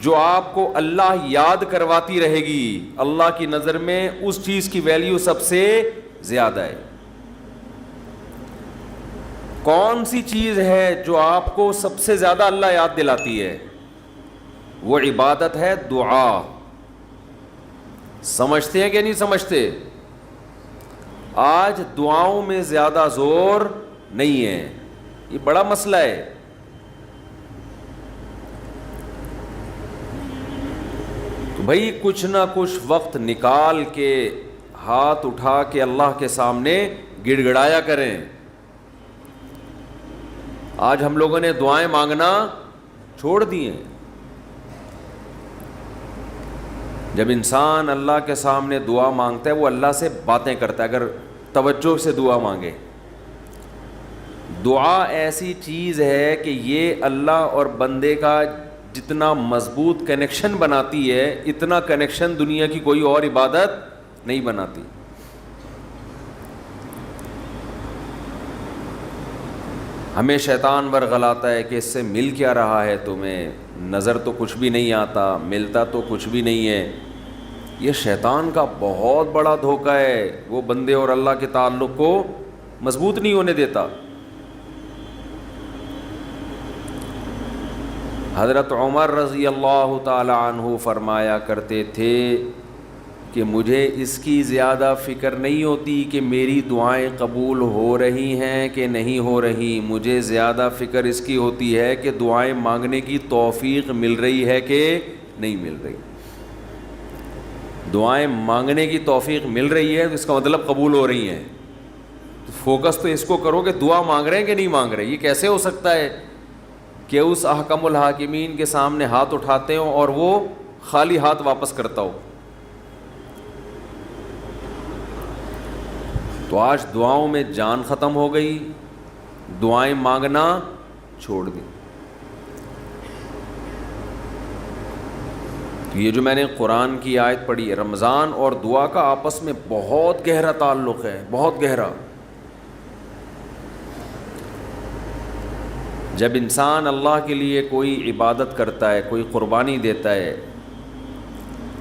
جو آپ کو اللہ یاد کرواتی رہے گی، اللہ کی نظر میں اس چیز کی ویلیو سب سے زیادہ ہے۔ کون سی چیز ہے جو آپ کو سب سے زیادہ اللہ یاد دلاتی ہے؟ وہ عبادت ہے دعا۔ سمجھتے ہیں کہ نہیں سمجھتے؟ آج دعاؤں میں زیادہ زور نہیں ہے، یہ بڑا مسئلہ ہے۔ تو بھائی کچھ نہ کچھ وقت نکال کے ہاتھ اٹھا کے اللہ کے سامنے گڑ گڑایا کریں۔ آج ہم لوگوں نے دعائیں مانگنا چھوڑ دی ہیں۔ جب انسان اللہ کے سامنے دعا مانگتا ہے وہ اللہ سے باتیں کرتا ہے، اگر توجہ سے دعا مانگے۔ دعا ایسی چیز ہے کہ یہ اللہ اور بندے کا جتنا مضبوط کنیکشن بناتی ہے، اتنا کنیکشن دنیا کی کوئی اور عبادت نہیں بناتی۔ ہمیں شیطان ورغلاتا ہے کہ اس سے مل کیا رہا ہے تمہیں، نظر تو کچھ بھی نہیں آتا، ملتا تو کچھ بھی نہیں ہے۔ یہ شیطان کا بہت بڑا دھوکہ ہے، وہ بندے اور اللہ کے تعلق کو مضبوط نہیں ہونے دیتا۔ حضرت عمر رضی اللہ تعالی عنہ فرمایا کرتے تھے کہ مجھے اس کی زیادہ فکر نہیں ہوتی کہ میری دعائیں قبول ہو رہی ہیں کہ نہیں ہو رہی، مجھے زیادہ فکر اس کی ہوتی ہے کہ دعائیں مانگنے کی توفیق مل رہی ہے کہ نہیں مل رہی۔ دعائیں مانگنے کی توفیق مل رہی ہے تو اس کا مطلب قبول ہو رہی ہیں۔ تو فوکس تو اس کو کرو کہ دعا مانگ رہے ہیں کہ نہیں مانگ رہے۔ یہ کیسے ہو سکتا ہے کہ اس احکم الحاکمین کے سامنے ہاتھ اٹھاتے ہوں اور وہ خالی ہاتھ واپس کرتا ہو؟ تو آج دعاؤں میں جان ختم ہو گئی، دعائیں مانگنا چھوڑ دی۔ یہ جو میں نے قرآن کی آیت پڑھی، رمضان اور دعا کا آپس میں بہت گہرا تعلق ہے، بہت گہرا۔ جب انسان اللہ کے لیے کوئی عبادت کرتا ہے، کوئی قربانی دیتا ہے،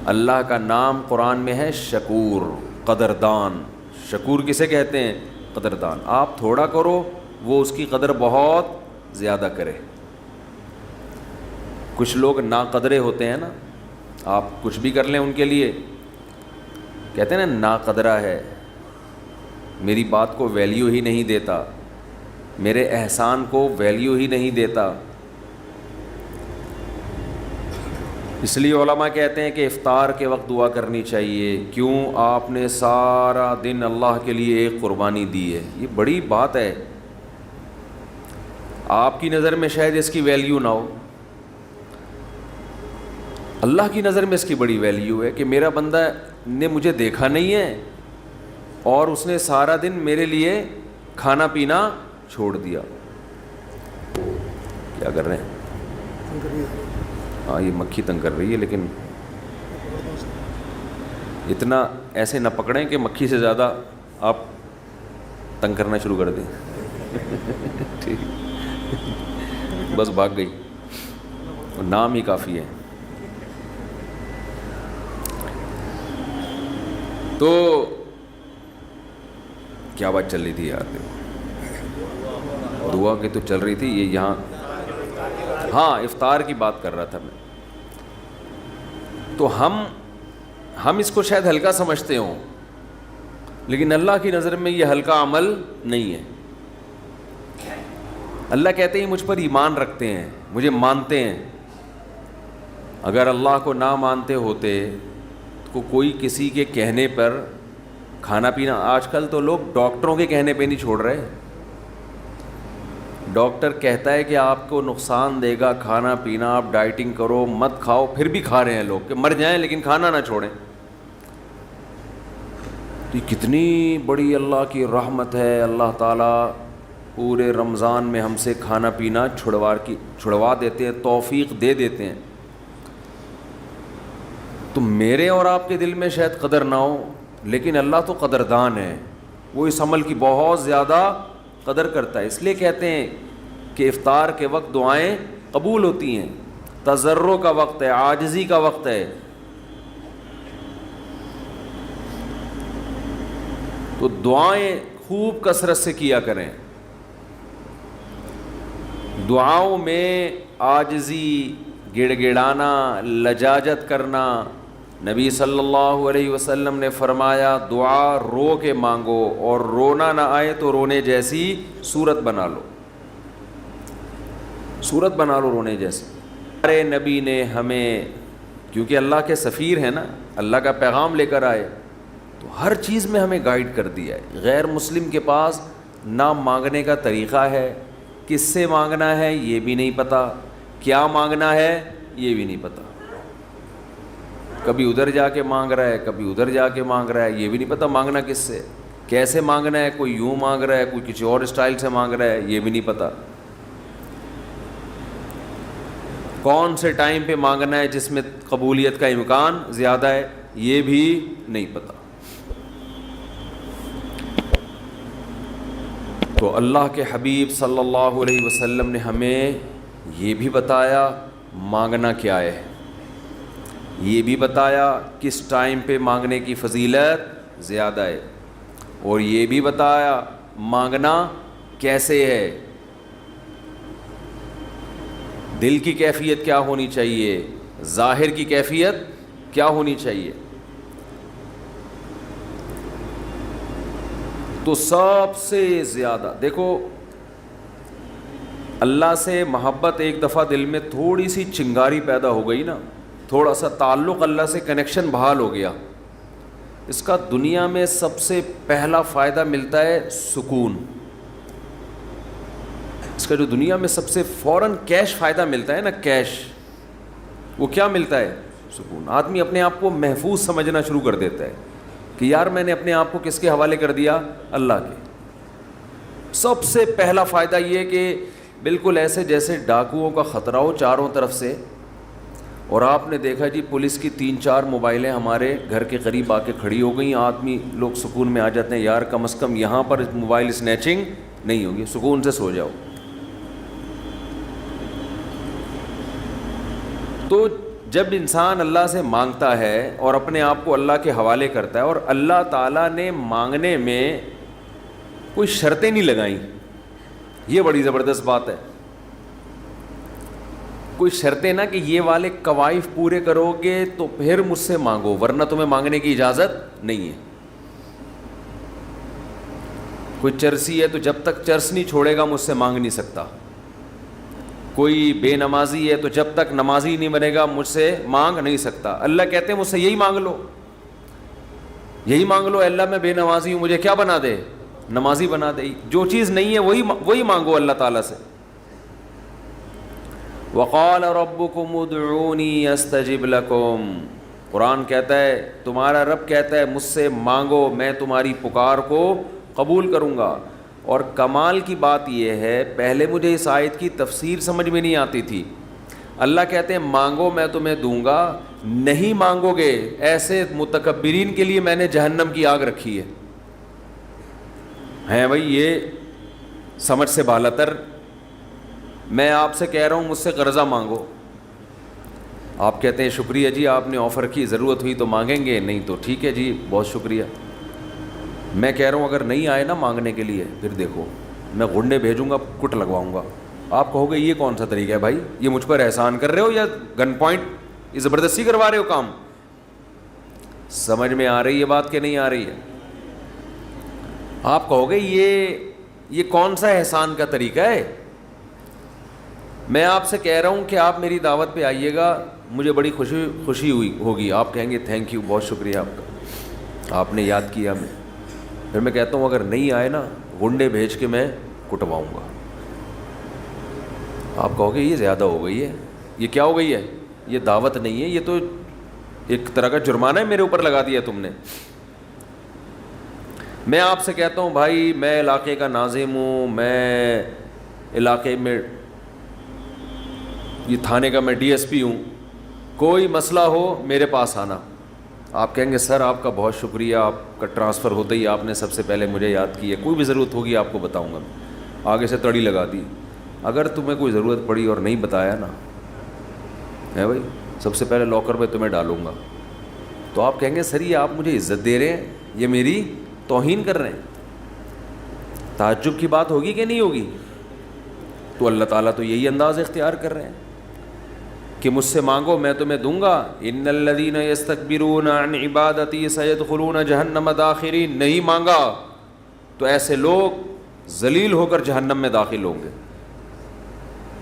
اللہ کا نام قرآن میں ہے شکور، قدردان۔ شکور کسے کہتے ہیں؟ قدردان۔ آپ تھوڑا کرو وہ اس کی قدر بہت زیادہ کرے۔ کچھ لوگ ناقدرے ہوتے ہیں نا، آپ کچھ بھی کر لیں ان کے لیے، کہتے ہیں نا ناقدرہ ہے، میری بات کو ویلیو ہی نہیں دیتا، میرے احسان کو ویلیو ہی نہیں دیتا۔ اس لیے علماء کہتے ہیں کہ افطار کے وقت دعا کرنی چاہیے، کیوں؟ آپ نے سارا دن اللہ کے لیے ایک قربانی دی ہے۔ یہ بڑی بات ہے، آپ کی نظر میں شاید اس کی ویلیو نہ ہو، اللہ کی نظر میں اس کی بڑی ویلیو ہے کہ میرا بندہ نے مجھے دیکھا نہیں ہے اور اس نے سارا دن میرے لیے کھانا پینا چھوڑ دیا۔ کیا کر رہے ہیں؟ ہاں یہ مکھی تنگ کر رہی ہے، لیکن اتنا ایسے نہ پکڑیں کہ مکھی سے زیادہ آپ تنگ کرنا شروع کر دیں۔ ٹھیک، بس بھاگ گئی، نام ہی کافی ہے۔ تو کیا بات چل رہی تھی یار؟ دعا کی تو چل رہی تھی، یہ یہاں ہاں افطار کی بات کر رہا تھا میں۔ تو ہم اس کو شاید ہلکا سمجھتے ہوں، لیکن اللہ کی نظر میں یہ ہلکا عمل نہیں ہے۔ اللہ کہتے ہیں مجھ پر ایمان رکھتے ہیں، مجھے مانتے ہیں۔ اگر اللہ کو نہ مانتے ہوتے تو کوئی کسی کے کہنے پر کھانا پینا، آج کل تو لوگ ڈاکٹروں کے کہنے پہ نہیں چھوڑ رہے۔ ڈاکٹر کہتا ہے کہ آپ کو نقصان دے گا کھانا پینا، آپ ڈائٹنگ کرو، مت کھاؤ، پھر بھی کھا رہے ہیں لوگ کہ مر جائیں لیکن کھانا نہ چھوڑیں۔ تو یہ کتنی بڑی اللہ کی رحمت ہے، اللہ تعالیٰ پورے رمضان میں ہم سے کھانا پینا چھڑوا دیتے ہیں، توفیق دے دیتے ہیں۔ تو میرے اور آپ کے دل میں شاید قدر نہ ہو، لیکن اللہ تو قدردان ہے، وہ اس عمل کی بہت زیادہ قدر کرتا ہے۔ اس لیے کہتے ہیں کہ افطار کے وقت دعائیں قبول ہوتی ہیں۔ تضرع کا وقت ہے، عاجزی کا وقت ہے. تو دعائیں خوب کثرت سے کیا کریں. دعاؤں میں عاجزی، گڑ گڑانا، لجاجت کرنا. نبی صلی اللہ علیہ وسلم نے فرمایا دعا رو کے مانگو، اور رونا نہ آئے تو رونے جیسی صورت بنا لو، صورت بنا لو رونے جیسی. ہمارے نبی نے ہمیں، کیونکہ اللہ کے سفیر ہیں نا، اللہ کا پیغام لے کر آئے، تو ہر چیز میں ہمیں گائیڈ کر دیا ہے. غیر مسلم کے پاس نہ مانگنے کا طریقہ ہے، کس سے مانگنا ہے یہ بھی نہیں پتہ، کیا مانگنا ہے یہ بھی نہیں پتہ. کبھی ادھر جا کے مانگ رہا ہے، کبھی ادھر جا کے مانگ رہا ہے، یہ بھی نہیں پتہ مانگنا کس سے، کیسے مانگنا ہے. کوئی یوں مانگ رہا ہے، کوئی کسی اور اسٹائل سے مانگ رہا ہے، یہ بھی نہیں پتہ. کون سے ٹائم پہ مانگنا ہے جس میں قبولیت کا امکان زیادہ ہے، یہ بھی نہیں پتہ. تو اللہ کے حبیب صلی اللہ علیہ وسلم نے ہمیں یہ بھی بتایا مانگنا کیا ہے، یہ بھی بتایا کس ٹائم پہ مانگنے کی فضیلت زیادہ ہے، اور یہ بھی بتایا مانگنا کیسے ہے، دل کی کیفیت کیا ہونی چاہیے، ظاہر کی کیفیت کیا ہونی چاہیے. تو سب سے زیادہ دیکھو، اللہ سے محبت ایک دفعہ دل میں تھوڑی سی چنگاری پیدا ہو گئی نا، تھوڑا سا تعلق اللہ سے کنیکشن بحال ہو گیا، اس کا دنیا میں سب سے پہلا فائدہ ملتا ہے سکون. اس کا جو دنیا میں سب سے فوراً کیش فائدہ ملتا ہے نا، کیش، وہ کیا ملتا ہے؟ سکون. آدمی اپنے آپ کو محفوظ سمجھنا شروع کر دیتا ہے کہ یار میں نے اپنے آپ کو کس کے حوالے کر دیا؟ اللہ کے. سب سے پہلا فائدہ یہ کہ بالکل ایسے جیسے ڈاکوؤں کا خطرہ ہو چاروں طرف سے، اور آپ نے دیکھا جی پولیس کی 3-4 موبائلیں ہمارے گھر کے قریب آ کے کھڑی ہو گئیں، آدمی لوگ سکون میں آ جاتے ہیں، یار کم از کم یہاں پر موبائل اسنیچنگ نہیں ہوگی، سکون سے سو جاؤ. تو جب انسان اللہ سے مانگتا ہے اور اپنے آپ کو اللہ کے حوالے کرتا ہے، اور اللہ تعالیٰ نے مانگنے میں کوئی شرطیں نہیں لگائیں، یہ بڑی زبردست بات ہے. کوئی شرطیں نہ کہ یہ والے قوائف پورے کرو گے تو پھر مجھ سے مانگو، ورنہ تمہیں مانگنے کی اجازت نہیں ہے. کوئی چرسی ہے تو جب تک چرس نہیں چھوڑے گا مجھ سے مانگ نہیں سکتا. کوئی بے نمازی ہے تو جب تک نمازی نہیں بنے گا مجھ سے مانگ نہیں سکتا. اللہ کہتے ہیں مجھ سے یہی مانگ لو، یہی مانگ لو، اللہ میں بے نمازی ہوں، مجھے کیا بنا دے؟ نمازی بنا دے. جو چیز نہیں ہے وہی مانگو اللہ تعالیٰ سے. وقال ربکم ادعونی استجب لکم، قرآن کہتا ہے، تمہارا رب کہتا ہے مجھ سے مانگو میں تمہاری پکار کو قبول کروں گا. اور کمال کی بات یہ ہے، پہلے مجھے اس آیت کی تفسیر سمجھ میں نہیں آتی تھی. اللہ کہتے ہیں مانگو میں تمہیں دوں گا، نہیں مانگو گے ایسے متکبرین کے لیے میں نے جہنم کی آگ رکھی ہے بھائی. یہ سمجھ سے بالاتر. میں آپ سے کہہ رہا ہوں مجھ سے قرضہ مانگو، آپ کہتے ہیں شکریہ جی آپ نے آفر کی، ضرورت ہوئی تو مانگیں گے، نہیں تو ٹھیک ہے جی بہت شکریہ. میں کہہ رہا ہوں اگر نہیں آئے نا مانگنے کے لیے، پھر دیکھو میں غنڈے بھیجوں گا، کٹ لگواؤں گا. آپ کہو گے یہ کون سا طریقہ ہے بھائی، یہ مجھ پر احسان کر رہے ہو یا گن پوائنٹ یہ زبردستی کروا رہے ہو کام؟ سمجھ میں آ رہی ہے بات کہ نہیں آ رہی ہے؟ آپ کہو گے یہ کون سا احسان کا طریقہ ہے؟ میں آپ سے کہہ رہا ہوں کہ آپ میری دعوت پہ آئیے گا، مجھے بڑی خوشی ہوگی، آپ کہیں گے تھینک یو، بہت شکریہ آپ کا، آپ نے یاد کیا ہمیں. پھر میں کہتا ہوں اگر نہیں آئے نا گنڈے بھیج کے میں کٹواؤں گا. آپ کہو گے یہ زیادہ ہو گئی ہے، یہ کیا ہو گئی ہے؟ یہ دعوت نہیں ہے، یہ تو ایک طرح کا جرمانہ ہے میرے اوپر لگا دیا تم نے. میں آپ سے کہتا ہوں بھائی میں علاقے کا ناظم ہوں، میں علاقے میں یہ تھانے کا میں ڈی ایس پی ہوں، کوئی مسئلہ ہو میرے پاس آنا. آپ کہیں گے سر آپ کا بہت شکریہ، آپ کا ٹرانسفر ہوتے ہی آپ نے سب سے پہلے مجھے یاد کی ہے، کوئی بھی ضرورت ہوگی آپ کو بتاؤں گا. آگے سے تڑی لگا دی. اگر تمہیں کوئی ضرورت پڑی اور نہیں بتایا نا ہے بھائی، سب سے پہلے لاکر میں تمہیں ڈالوں گا. تو آپ کہیں گے سر یہ آپ مجھے عزت دے رہے ہیں، یہ میری توہین کر رہے ہیں. تعجب کی بات ہوگی کہ نہیں ہوگی؟ تو اللہ تعالیٰ تو یہی انداز اختیار کر رہے ہیں کہ مجھ سے مانگو میں تمہیں دوں گا. ان الذین یستکبرون عن عبادتی سیدخلون جہنم داخرین. نہیں مانگا تو ایسے لوگ ذلیل ہو کر جہنم میں داخل ہوں گے.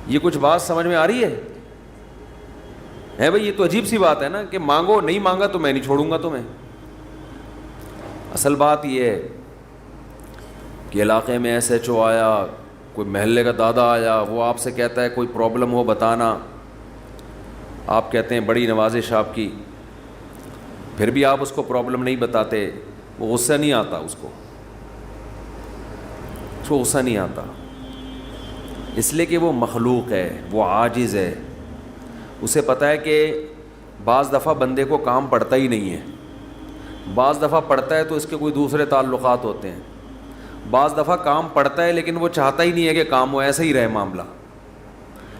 یہ کچھ بات سمجھ میں آ رہی ہے بھائی؟ یہ تو عجیب سی بات ہے نا کہ مانگو، نہیں مانگا تو میں نہیں چھوڑوں گا تمہیں. اصل بات یہ ہے کہ علاقے میں ایس ایچ او آیا، کوئی محلے کا دادا آیا، وہ آپ سے کہتا ہے کوئی پرابلم ہو بتانا، آپ کہتے ہیں بڑی نوازش آپ کی، پھر بھی آپ اس کو پرابلم نہیں بتاتے، وہ غصہ نہیں آتا، اس کو غصہ نہیں آتا، اس لیے کہ وہ مخلوق ہے، وہ عاجز ہے. اسے پتہ ہے کہ بعض دفعہ بندے کو کام پڑتا ہی نہیں ہے، بعض دفعہ پڑتا ہے تو اس کے کوئی دوسرے تعلقات ہوتے ہیں، بعض دفعہ کام پڑتا ہے لیکن وہ چاہتا ہی نہیں ہے کہ کام ہو، ایسا ہی رہے معاملہ.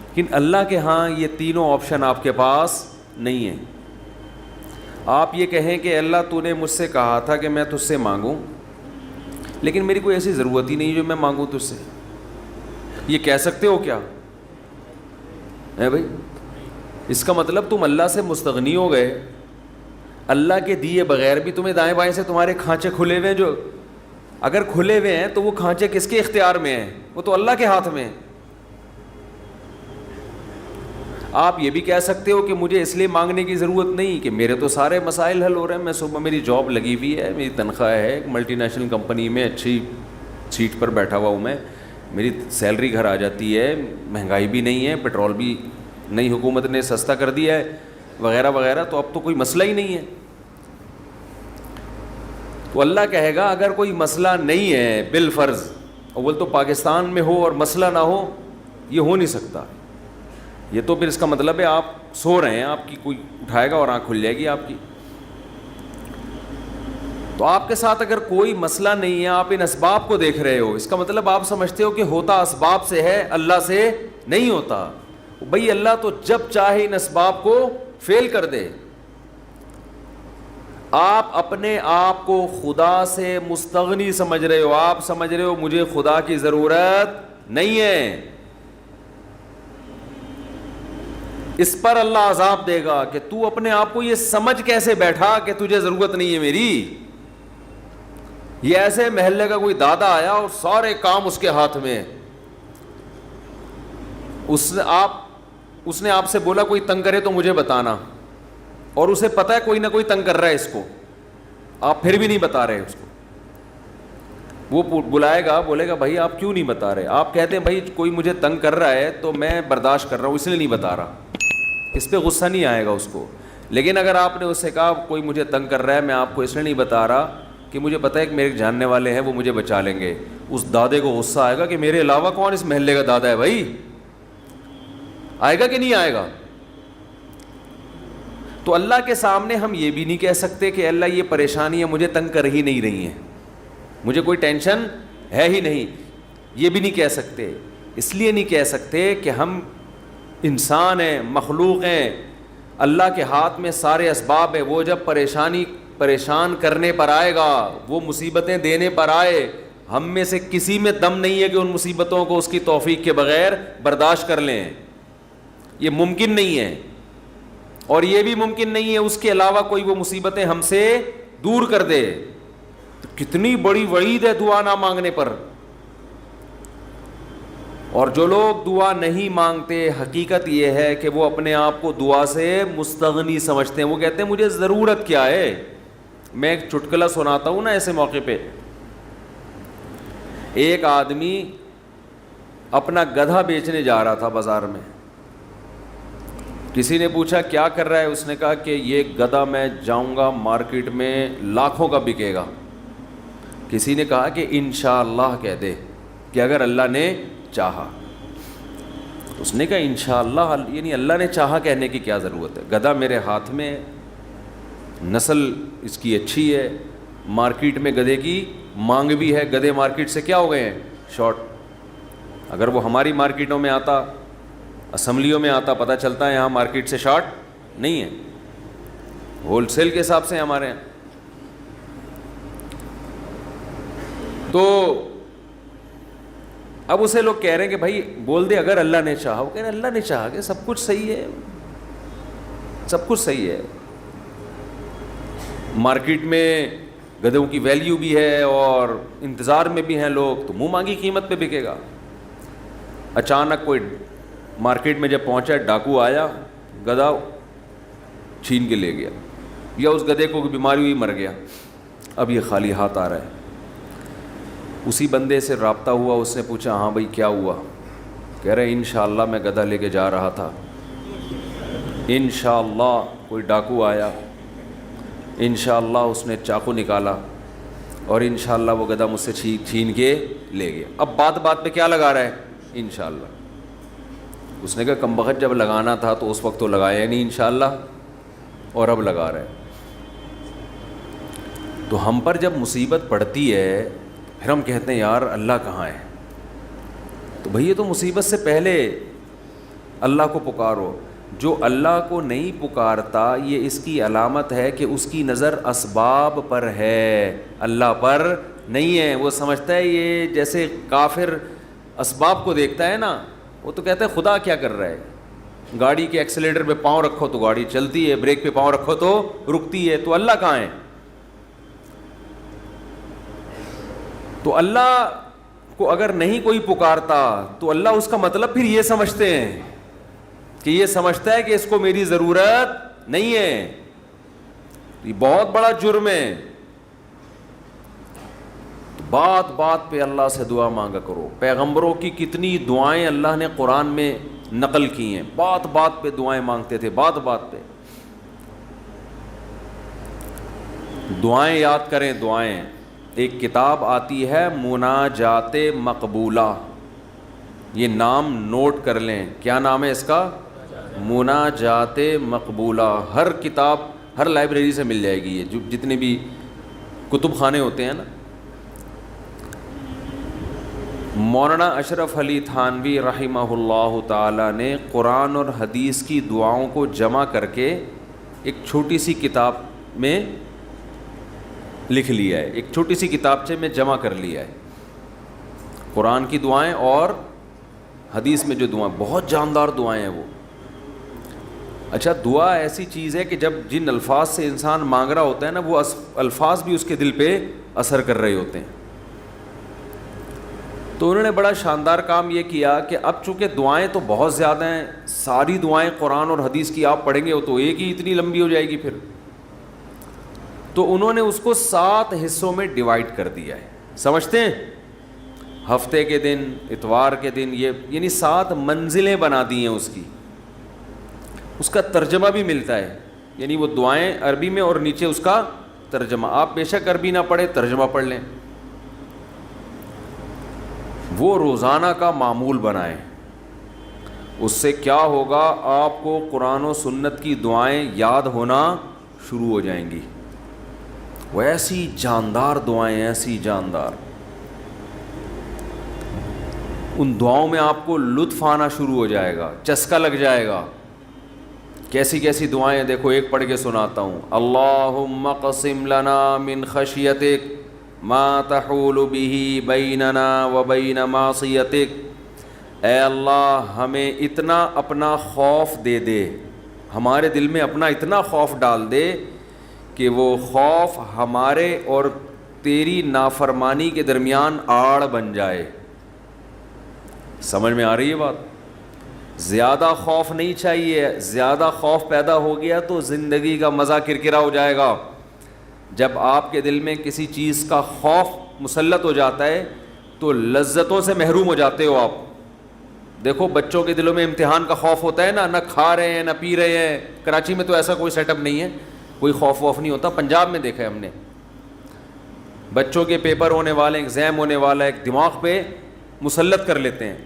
لیکن اللہ کے ہاں یہ تینوں آپشن آپ کے پاس نہیں ہیں. آپ یہ کہیں کہ اللہ تو نے مجھ سے کہا تھا کہ میں تجھ سے مانگوں، لیکن میری کوئی ایسی ضرورت ہی نہیں جو میں مانگوں تجھ سے. یہ کہہ سکتے ہو کیا ہے بھائی؟ اس کا مطلب تم اللہ سے مستغنی ہو گئے. اللہ کے دیے بغیر بھی تمہیں دائیں بائیں سے تمہارے کھانچے کھلے ہوئے ہیں، جو اگر کھلے ہوئے ہیں تو وہ کھانچے کس کے اختیار میں ہیں؟ وہ تو اللہ کے ہاتھ میں ہیں. آپ یہ بھی کہہ سکتے ہو کہ مجھے اس لیے مانگنے کی ضرورت نہیں کہ میرے تو سارے مسائل حل ہو رہے ہیں، میں صبح میری جاب لگی ہوئی ہے، میری تنخواہ ہے، ایک ملٹی نیشنل کمپنی میں اچھی سیٹ پر بیٹھا ہوا ہوں میں، میری سیلری گھر آ جاتی ہے، مہنگائی بھی نہیں ہے، پیٹرول بھی نئی حکومت نے سستا کر دیا ہے وغیرہ وغیرہ، تو اب تو کوئی مسئلہ ہی نہیں ہے. تو اللہ کہے گا اگر کوئی مسئلہ نہیں ہے بالفرض، اول تو پاکستان میں ہو اور مسئلہ نہ ہو، یہ ہو نہیں سکتا. یہ تو پھر اس کا مطلب ہے آپ سو رہے ہیں، آپ کی کوئی اٹھائے گا اور آنکھ کھل جائے گی آپ کی. تو آپ کے ساتھ اگر کوئی مسئلہ نہیں ہے، آپ ان اسباب کو دیکھ رہے ہو، اس کا مطلب آپ سمجھتے ہو کہ ہوتا اسباب سے ہے، اللہ سے نہیں ہوتا. بھئی اللہ تو جب چاہے ان اسباب کو فیل کر دے. آپ اپنے آپ کو خدا سے مستغنی سمجھ رہے ہو، آپ سمجھ رہے ہو مجھے خدا کی ضرورت نہیں ہے. اس پر اللہ عذاب دے گا کہ تو اپنے آپ کو یہ سمجھ کیسے بیٹھا کہ تجھے ضرورت نہیں ہے میری. یہ ایسے محلے کا کوئی دادا آیا اور سارے کام اس کے ہاتھ میں، اس نے آپ سے بولا کوئی تنگ کرے تو مجھے بتانا، اور اسے پتہ ہے کوئی نہ کوئی تنگ کر رہا ہے اس کو، آپ پھر بھی نہیں بتا رہے اس کو. وہ بلائے گا، بولے گا بھائی آپ کیوں نہیں بتا رہے؟ آپ کہتے ہیں بھائی کوئی مجھے تنگ کر رہا ہے تو میں برداشت کر رہا ہوں اس لیے نہیں بتا رہا، اس پہ غصہ نہیں آئے گا اس کو. لیکن اگر آپ نے اس سے کہا کوئی مجھے تنگ کر رہا ہے، میں آپ کو اس لیے نہیں بتا رہا کہ مجھے پتہ ہے کہ میرے جاننے والے ہیں وہ مجھے بچا لیں گے، اس دادے کو غصہ آئے گا کہ میرے علاوہ کون اس محلے کا دادا ہے بھائی. آئے گا کہ نہیں آئے گا؟ تو اللہ کے سامنے ہم یہ بھی نہیں کہہ سکتے کہ اللہ یہ پریشانیاں مجھے تنگ کر ہی نہیں رہی ہیں، مجھے کوئی ٹینشن ہے ہی نہیں، یہ بھی نہیں کہہ سکتے. اس لیے نہیں کہہ سکتے کہ ہم انسان ہیں، مخلوق ہیں، اللہ کے ہاتھ میں سارے اسباب ہیں. وہ جب پریشان کرنے پر آئے گا، وہ مصیبتیں دینے پر آئے، ہم میں سے کسی میں دم نہیں ہے کہ ان مصیبتوں کو اس کی توفیق کے بغیر برداشت کر لیں. یہ ممکن نہیں ہے، اور یہ بھی ممکن نہیں ہے اس کے علاوہ کوئی وہ مصیبتیں ہم سے دور کر دے. تو کتنی بڑی وعید ہے دعا نہ مانگنے پر. اور جو لوگ دعا نہیں مانگتے، حقیقت یہ ہے کہ وہ اپنے آپ کو دعا سے مستغنی سمجھتے ہیں. وہ کہتے ہیں مجھے ضرورت کیا ہے. میں ایک چٹکلا سناتا ہوں نا ایسے موقع پہ. ایک آدمی اپنا گدھا بیچنے جا رہا تھا بازار میں. کسی نے پوچھا کیا کر رہا ہے؟ اس نے کہا کہ یہ گدھا میں جاؤں گا مارکیٹ میں لاکھوں کا بکے گا. کسی نے کہا کہ انشاءاللہ کہہ دے کہ اگر اللہ نے چاہا. اس نے کہا انشاءاللہ، یعنی اللہ نے چاہا کہنے کی کیا ضرورت ہے؟ گدھا میرے ہاتھ میں، نسل اس کی اچھی ہے، مارکیٹ میں گدھے کی مانگ بھی ہے. گدھے مارکیٹ سے کیا ہو گئے ہیں؟ شارٹ. اگر وہ ہماری مارکیٹوں میں آتا، اسمبلیوں میں آتا پتہ چلتا ہے یہاں مارکیٹ سے شارٹ نہیں ہے, ہول سیل کے حساب سے ہمارے یہاں. تو اب اسے لوگ کہہ رہے ہیں کہ بھائی بول دے اگر اللہ نے چاہا. وہ کہہ رہے ہیں اللہ نے چاہا کہ سب کچھ صحیح ہے, سب کچھ صحیح ہے. مارکیٹ میں گدھوں کی ویلیو بھی ہے اور انتظار میں بھی ہیں لوگ, تو منہ مانگی قیمت پہ بکے گا. اچانک کوئی مارکیٹ میں جب پہنچا, ڈاکو آیا, گدھا چھین کے لے گیا, یا اس گدھے کو بیماری ہوئی مر گیا, اب یہ خالی ہاتھ آ رہا ہے. اسی بندے سے رابطہ ہوا, اس نے پوچھا ہاں بھائی کیا ہوا؟ کہہ رہے انشاءاللہ میں گدھا لے کے جا رہا تھا, انشاءاللہ کوئی ڈاکو آیا, انشاءاللہ اس نے چاقو نکالا اور انشاءاللہ وہ گدھا مجھ سے چھین کے لے گیا. اب بات بات پہ کیا لگا رہا ہے؟ انشاءاللہ. اس نے کہا کم بخت جب لگانا تھا تو اس وقت تو لگایا نہیں انشاءاللہ, اور اب لگا رہا ہے. تو ہم پر جب مصیبت پڑتی ہے پھر ہم کہتے ہیں یار اللہ کہاں ہے؟ تو بھئی یہ تو مصیبت سے پہلے اللہ کو پکارو. جو اللہ کو نہیں پکارتا یہ اس کی علامت ہے کہ اس کی نظر اسباب پر ہے, اللہ پر نہیں ہے. وہ سمجھتا ہے یہ جیسے کافر اسباب کو دیکھتا ہے نا, وہ تو کہتا ہے خدا کیا کر رہا ہے؟ گاڑی کے ایکسیلیٹر پہ پاؤں رکھو تو گاڑی چلتی ہے, بریک پہ پاؤں رکھو تو رکتی ہے, تو اللہ کہاں ہے؟ تو اللہ کو اگر نہیں کوئی پکارتا تو اللہ اس کا مطلب پھر یہ سمجھتے ہیں کہ یہ سمجھتا ہے کہ اس کو میری ضرورت نہیں ہے. یہ بہت بڑا جرم ہے. بات بات پہ اللہ سے دعا مانگا کرو. پیغمبروں کی کتنی دعائیں اللہ نے قرآن میں نقل کی ہیں, بات بات پہ دعائیں مانگتے تھے, بات بات پہ. دعائیں یاد کریں, دعائیں. ایک کتاب آتی ہے مناجات مقبولہ, یہ نام نوٹ کر لیں. کیا نام ہے اس کا؟ مناجات مقبولہ. ہر کتاب ہر لائبریری سے مل جائے گی, یہ جو جتنے بھی کتب خانے ہوتے ہیں نا. مولانا اشرف علی تھانوی رحمہ اللہ تعالی نے قرآن اور حدیث کی دعاؤں کو جمع کر کے ایک چھوٹی سی کتاب میں لکھ لیا ہے, ایک چھوٹی سی کتابچے میں جمع کر لیا ہے. قرآن کی دعائیں اور حدیث میں جو دعائیں, بہت جاندار دعائیں ہیں وہ. اچھا, دعا ایسی چیز ہے کہ جب جن الفاظ سے انسان مانگ رہا ہوتا ہے نا, وہ الفاظ بھی اس کے دل پہ اثر کر رہے ہوتے ہیں. تو انہوں نے بڑا شاندار کام یہ کیا کہ اب چونکہ دعائیں تو بہت زیادہ ہیں, ساری دعائیں قرآن اور حدیث کی آپ پڑھیں گے تو ایک ہی اتنی لمبی ہو جائے گی پھر. تو انہوں نے اس کو 7 حصوں میں ڈیوائیڈ کر دیا ہے. سمجھتے ہیں؟ ہفتے کے دن, اتوار کے دن, یہ یعنی 7 منزلیں بنا دی ہیں اس کی. اس کا ترجمہ بھی ملتا ہے, یعنی وہ دعائیں عربی میں اور نیچے اس کا ترجمہ. آپ بے شک عربی نہ پڑھیں, ترجمہ پڑھ لیں. وہ روزانہ کا معمول بنائیں. اس سے کیا ہوگا, آپ کو قرآن و سنت کی دعائیں یاد ہونا شروع ہو جائیں گی. وہ ایسی جاندار دعائیں, ایسی جاندار. ان دعاؤں میں آپ کو لطف آنا شروع ہو جائے گا, چسکا لگ جائے گا. کیسی کیسی دعائیں دیکھو, ایک پڑھ کے سناتا ہوں. اللہم اقسم لنا من خشیتک ما تحول به بیننا وبین معصیتک. اے اللہ ہمیں اتنا اپنا خوف دے دے, ہمارے دل میں اپنا اتنا خوف ڈال دے کہ وہ خوف ہمارے اور تیری نافرمانی کے درمیان آڑ بن جائے. سمجھ میں آ رہی ہے بات؟ زیادہ خوف نہیں چاہیے. زیادہ خوف پیدا ہو گیا تو زندگی کا مزہ کرکرا ہو جائے گا. جب آپ کے دل میں کسی چیز کا خوف مسلط ہو جاتا ہے تو لذتوں سے محروم ہو جاتے ہو آپ. دیکھو بچوں کے دلوں میں امتحان کا خوف ہوتا ہے نا, نہ کھا رہے ہیں نہ پی رہے ہیں. کراچی میں تو ایسا کوئی سیٹ اپ نہیں ہے, کوئی خوف ووف نہیں ہوتا. پنجاب میں دیکھا ہے ہم نے, بچوں کے پیپر ہونے والے, ایگزام ہونے والا, ایک دماغ پہ مسلط کر لیتے ہیں.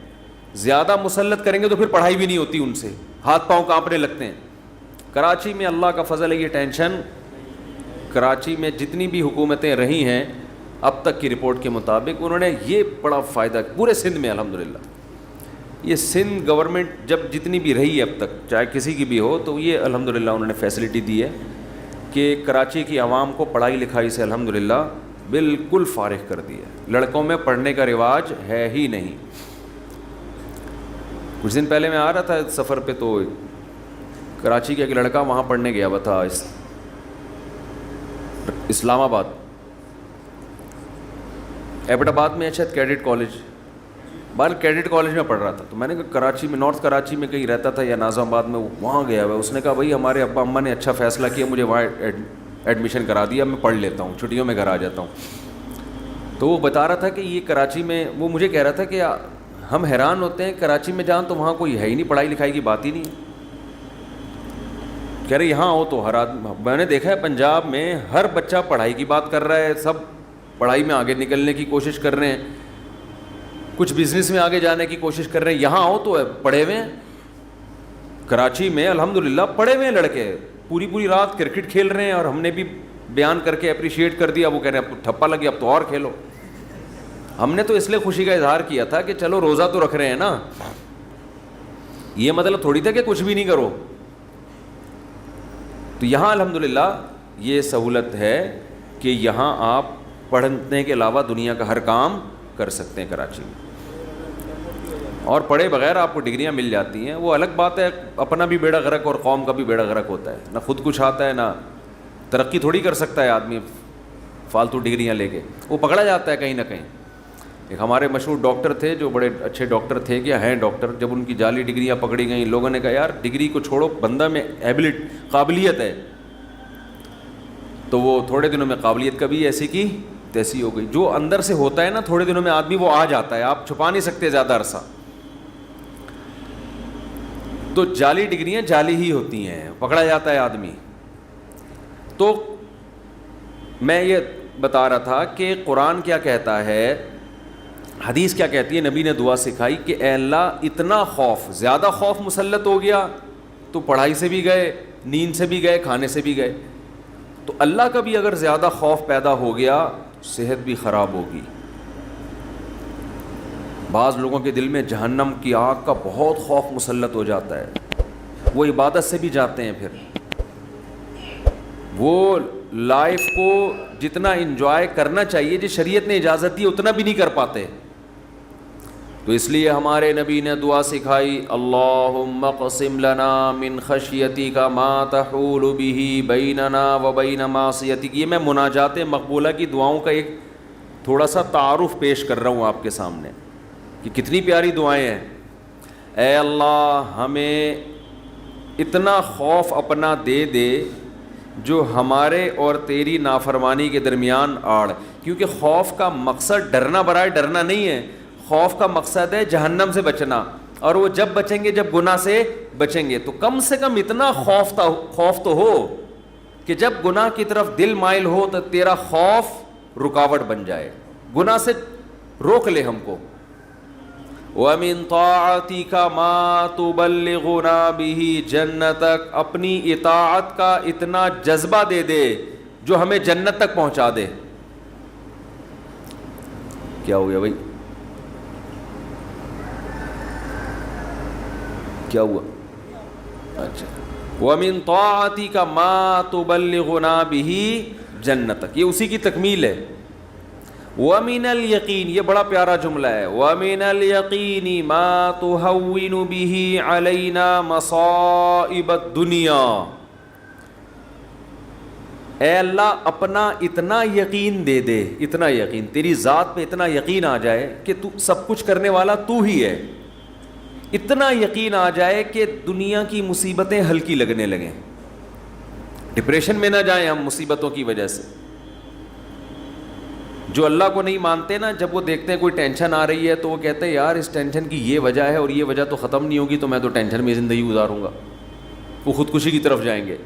زیادہ مسلط کریں گے تو پھر پڑھائی بھی نہیں ہوتی ان سے, ہاتھ پاؤں کانپنے لگتے ہیں. کراچی میں اللہ کا فضل ہے, یہ ٹینشن. کراچی میں جتنی بھی حکومتیں رہی ہیں اب تک کی رپورٹ کے مطابق, انہوں نے یہ بڑا فائدہ پورے سندھ میں الحمدللہ یہ سندھ گورنمنٹ جب جتنی بھی رہی ہے اب تک، چاہے کسی کی بھی ہو، تو یہ الحمدللہ انہوں نے فیسلٹی دی ہے کہ کراچی کی عوام کو پڑھائی لکھائی سے الحمدللہ بالکل فارغ کر دی ہے. لڑکوں میں پڑھنے کا رواج ہے ہی نہیں. کچھ دن پہلے میں آ رہا تھا سفر پہ، تو کراچی کا ایک لڑکا وہاں پڑھنے گیا ہوا تھا اسلام آباد، ایبٹ آباد میں شاید کیڈٹ کالج، بال کیڈٹ کالج میں پڑھ رہا تھا. تو میں نے کہا کراچی میں، نارتھ کراچی میں کہیں رہتا تھا یا ناظم آباد میں، وہاں گیا ہوا ہے. اس نے کہا بھائی ہمارے ابا اماں نے اچھا فیصلہ کیا، مجھے وہاں ایڈمیشن کرا دیا، میں پڑھ لیتا ہوں، چھٹیوں میں گھر آ جاتا ہوں. تو وہ بتا رہا تھا کہ یہ کراچی میں، وہ مجھے کہہ رہا تھا کہ ہم حیران ہوتے ہیں کراچی میں جان تو وہاں کوئی ہے ہی نہیں، پڑھائی لکھائی کی بات ہی نہیں. کہہ رہے یہاں ہو تو ہر آدمی، میں نے دیکھا ہے پنجاب میں ہر بچہ پڑھائی کی بات کر رہا ہے، سب پڑھائی میں آگے نکلنے کی کوشش کر رہے ہیں، کچھ بزنس میں آگے جانے کی کوشش کر رہے ہیں. یہاں ہو تو پڑھے ہوئے ہیں. کراچی میں الحمدللہ پڑھے ہوئے ہیں لڑکے، پوری رات کرکٹ کھیل رہے ہیں، اور ہم نے بھی بیان کر کے اپریشیٹ کر دیا. وہ کہہ رہے ہیں اب ٹھپا لگی، اب تو اور کھیلو. ہم نے تو اس لیے خوشی کا اظہار کیا تھا کہ چلو روزہ تو رکھ رہے ہیں نا، یہ مطلب تھوڑی تھا کہ کچھ بھی نہیں کرو. تو یہاں الحمدللہ یہ سہولت ہے کہ یہاں آپ پڑھنے کے علاوہ دنیا کا ہر کام کر سکتے ہیں کراچی میں، اور پڑھے بغیر آپ کو ڈگریاں مل جاتی ہیں. وہ الگ بات ہے، اپنا بھی بیڑا غرق اور قوم کا بھی بیڑا غرق ہوتا ہے. نہ خود کچھ آتا ہے، نہ ترقی تھوڑی کر سکتا ہے آدمی فالتو ڈگریاں لے کے، وہ پکڑا جاتا ہے کہیں نہ کہیں. ایک ہمارے مشہور ڈاکٹر تھے جو بڑے اچھے ڈاکٹر تھے، کیا ہیں ڈاکٹر، جب ان کی جعلی ڈگریاں پکڑی گئیں، لوگوں نے کہا یار ڈگری کو چھوڑو، بندہ میں قابلیت ہے. تو وہ تھوڑے دنوں میں قابلیت کبھی ایسی کی تیسی ہو گئی. جو اندر سے ہوتا ہے نا تھوڑے دنوں میں آدمی وہ آ جاتا ہے، آپ چھپا نہیں سکتے زیادہ عرصہ. تو جعلی ڈگریاں جعلی ہی ہوتی ہیں، پکڑا جاتا ہے آدمی. تو میں یہ بتا رہا تھا کہ قرآن کیا کہتا ہے، حدیث کیا کہتی ہے. نبی نے دعا سکھائی کہ اے اللہ اتنا خوف، زیادہ خوف مسلط ہو گیا تو پڑھائی سے بھی گئے، نیند سے بھی گئے، کھانے سے بھی گئے. تو اللہ کا بھی اگر زیادہ خوف پیدا ہو گیا، صحت بھی خراب ہوگی. بعض لوگوں کے دل میں جہنم کی آگ کا بہت خوف مسلط ہو جاتا ہے، وہ عبادت سے بھی جاتے ہیں، پھر وہ لائف کو جتنا انجوائے کرنا چاہیے جس شریعت نے اجازت دی اتنا بھی نہیں کر پاتے. تو اس لیے ہمارے نبی نے دعا سکھائی، اللہم اقسم لنا من خشیتک ما تحول به بیننا وبین معصیتک. یہ میں مناجات مقبولہ کی دعاؤں کا ایک تھوڑا سا تعارف پیش کر رہا ہوں آپ کے سامنے کہ کتنی پیاری دعائیں ہیں. اے اللہ ہمیں اتنا خوف اپنا دے دے جو ہمارے اور تیری نافرمانی کے درمیان آڑ. کیونکہ خوف کا مقصد ڈرنا برائے ڈرنا نہیں ہے، خوف کا مقصد ہے جہنم سے بچنا. اور وہ جب بچیں گے جب گناہ سے بچیں گے. تو کم سے کم اتنا خوف تو ہو کہ جب گناہ کی طرف دل مائل ہو تو تیرا خوف رکاوٹ بن جائے، گناہ سے روک لے ہم کو. وَمِن طَاعَتِكَ مَا تُبَلِّغُنَا بِهِ جَنَّتَكَ. اپنی اطاعت کا اتنا جذبہ دے دے جو ہمیں جنت تک پہنچا دے. کیا ہو گیا بھائی، کیا ہوا؟ اچھا، وَمِن طَاعَتِكَ مَا تُبَلِّغُنَا بِهِ جَنَّتَكَ، یہ اسی کی تکمیل ہے. وَمِنَ الْيَقِينِ، یہ بڑا پیارا جملہ ہے. وَمِنَ الْيَقِينِ مَا تُهَوِّنُ بِهِ عَلَيْنَا مَصَائِبَ الدُّنْيَا. اے اللہ اپنا اتنا یقین دے دے، اتنا یقین، تیری ذات پہ اتنا یقین آ جائے کہ تو سب کچھ کرنے والا تو ہی ہے. اتنا یقین آ جائے کہ دنیا کی مصیبتیں ہلکی لگنے لگیں، ڈپریشن میں نہ جائیں ہم مصیبتوں کی وجہ سے. جو اللہ کو نہیں مانتے نا، جب وہ دیکھتے ہیں کوئی ٹینشن آ رہی ہے تو وہ کہتے ہیں یار اس ٹینشن کی یہ وجہ ہے اور یہ وجہ تو ختم نہیں ہوگی، تو میں تو ٹینشن میں زندگی گزاروں گا. وہ خودکشی کی طرف جائیں گے.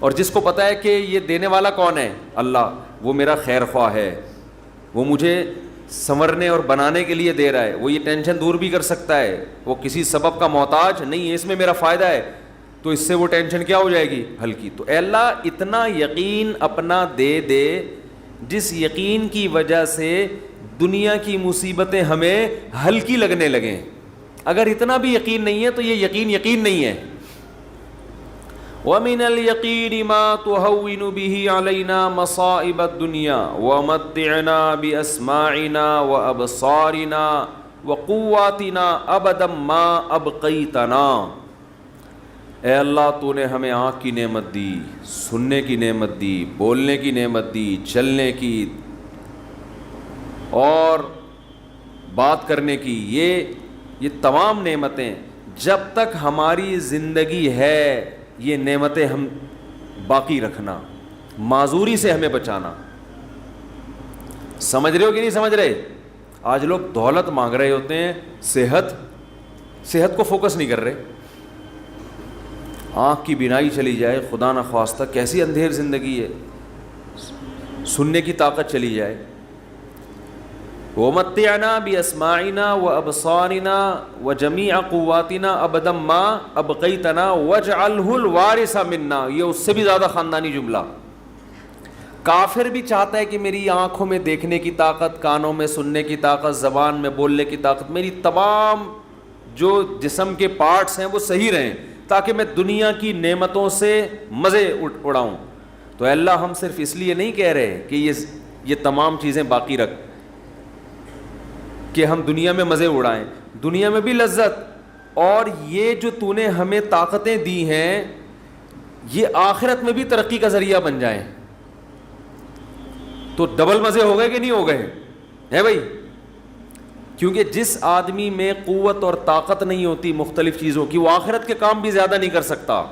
اور جس کو پتہ ہے کہ یہ دینے والا کون ہے، اللہ، وہ میرا خیر خواہ ہے، وہ مجھے سنورنے اور بنانے کے لیے دے رہا ہے، وہ یہ ٹینشن دور بھی کر سکتا ہے، وہ کسی سبب کا محتاج نہیں ہے، اس میں میرا فائدہ ہے، تو اس سے وہ ٹینشن کیا ہو جائے گی، ہلکی. تو اے اللہ اتنا یقین اپنا دے دے جس یقین کی وجہ سے دنیا کی مصیبتیں ہمیں ہلکی لگنے لگیں. اگر اتنا بھی یقین نہیں ہے تو یہ یقین نہیں ہے. وَمِنَ الْيَقِينِ مَا تُهَوِّنُ بِهِ عَلَيْنَا مَصَائِبَ الدُّنْيَا وَمَتِّعْنَا بِأَسْمَاعِنَا وَأَبْصَارِنَا وَقُوَّاتِنَا أَبَدًا مَا أَبْقَيْتَنَا. اے اللہ تو نے ہمیں آنکھ کی نعمت دی, سننے کی نعمت دی, بولنے کی نعمت دی, چلنے کی اور بات کرنے کی, یہ تمام نعمتیں جب تک ہماری زندگی ہے یہ نعمتیں ہم باقی رکھنا, معذوری سے ہمیں بچانا. سمجھ رہے ہو کہ نہیں سمجھ رہے؟ آج لوگ دولت مانگ رہے ہوتے ہیں, صحت کو فوکس نہیں کر رہے. آنکھ کی بینائی چلی جائے خدا نخواستہ, کیسی اندھیر زندگی ہے. سننے کی طاقت چلی جائے. وَمَتِّعْنَا بِأَسْمَاعِنَا وَأَبْصَارِنَا وَجَمِيعَ قُوَّاتِنَا أَبَدًا مَا أَبْقَيْتَنَا وَاجْعَلْهُ الْوَارِثَ مِنَّا. یہ اس سے بھی زیادہ خاندانی جملہ. کافر بھی چاہتا ہے کہ میری آنکھوں میں دیکھنے کی طاقت, کانوں میں سننے کی طاقت, زبان میں بولنے کی طاقت, میری تمام جو جسم کے پارٹس ہیں وہ صحیح رہیں تاکہ میں دنیا کی نعمتوں سے مزے اڑاؤں. تو اللہ ہم صرف اس لیے نہیں کہہ رہے کہ یہ تمام چیزیں باقی رکھ کہ ہم دنیا میں مزے اڑائیں, دنیا میں بھی لذت, اور یہ جو تو نے ہمیں طاقتیں دی ہیں یہ آخرت میں بھی ترقی کا ذریعہ بن جائیں. تو ڈبل مزے ہو گئے کہ نہیں ہو گئے ہیں بھائی؟ کیونکہ جس آدمی میں قوت اور طاقت نہیں ہوتی مختلف چیزوں کی, وہ آخرت کے کام بھی زیادہ نہیں کر سکتا.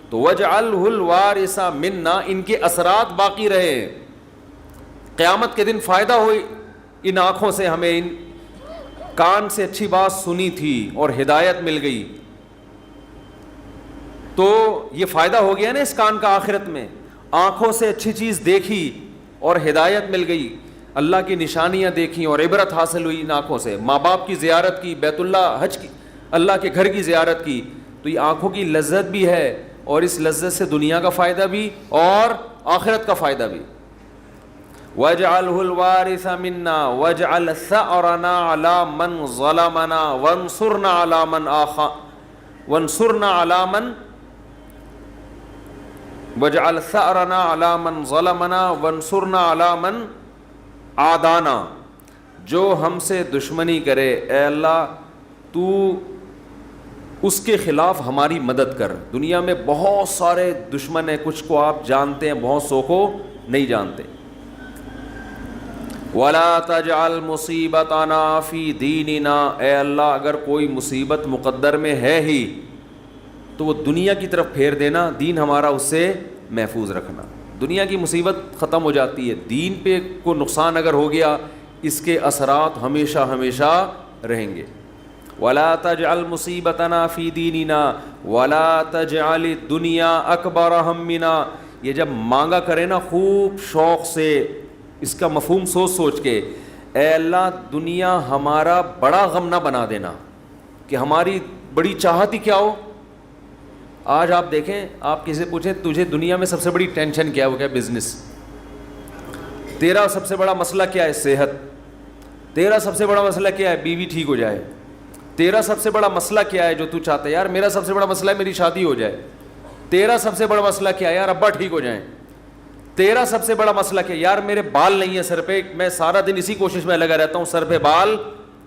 تو وَاجْعَلْهُ الْوَارِثَ مِنَّا, ان کے اثرات باقی رہے, قیامت کے دن فائدہ ہو. ان آنکھوں سے ہمیں ان کان سے اچھی بات سنی تھی اور ہدایت مل گئی, تو یہ فائدہ ہو گیا نا اس کان کا آخرت میں. آنکھوں سے اچھی چیز دیکھی اور ہدایت مل گئی, اللہ کی نشانیاں دیکھیں اور عبرت حاصل ہوئی ان آنکھوں سے. ماں باپ کی زیارت کی, بیت اللہ حج کی, اللہ کے گھر کی زیارت کی, تو یہ آنکھوں کی لذت بھی ہے, اور اس لذت سے دنیا کا فائدہ بھی اور آخرت کا فائدہ بھی. وَاجْعَلْهُ الْوَارِثَ مِنَّا وَاجْعَلْ ثَأْرَنَا عَلَى مَنْ ظَلَمَنَا وَانْصُرْنَا عَلَى مَنْ وَاجْعَلْ ثَأْرَنَا عَلَى مَنْ ظَلَمَنَا وَانْصُرْنَا عَلَى مَنْ عَادَانَا. جو ہم سے دشمنی کرے اے اللہ تو اس کے خلاف ہماری مدد کر. دنیا میں بہت سارے دشمن ہیں, کچھ کو آپ جانتے ہیں, بہت سو کو نہیں جانتے. وَلَا تَجْعَلْ مُصِيبَتَنَا فِي دِينِنَا. اے اللہ اگر کوئی مصیبت مقدر میں ہے ہی تو وہ دنیا کی طرف پھیر دینا, دین ہمارا اس سے محفوظ رکھنا. دنیا کی مصیبت ختم ہو جاتی ہے, دین پہ کو نقصان اگر ہو گیا اس کے اثرات ہمیشہ ہمیشہ رہیں گے. وَلَا تَجْعَلْ مُصِيبَتَنَا فِي دِينِنَا وَلَا تَجْعَلِ الدُّنْيَا أَكْبَرَ هَمِّنَا. یہ جب مانگا کرے نا خوب شوق سے, اس کا مفہوم سوچ کے, اے اللہ دنیا ہمارا بڑا غم نہ بنا دینا کہ ہماری بڑی چاہت ہی کیا ہو. آج آپ دیکھیں, آپ کسی سے پوچھیں تجھے دنیا میں سب سے بڑی ٹینشن کیا ہے, وہ کیا بزنس. تیرا سب سے بڑا مسئلہ کیا ہے, صحت. تیرا سب سے بڑا مسئلہ کیا ہے, بیوی ٹھیک ہو جائے. تیرا سب سے بڑا مسئلہ کیا ہے جو تو چاہتا ہے, یار میرا سب سے بڑا مسئلہ ہے میری شادی ہو جائے. تیرا سب سے بڑا مسئلہ کیا ہے, یار ابا ٹھیک ہو جائیں. تیرا سب سے بڑا مسئلہ کیا ہے, یار میرے بال نہیں ہیں سر پہ, میں سارا دن اسی کوشش میں لگا رہتا ہوں سر پہ بال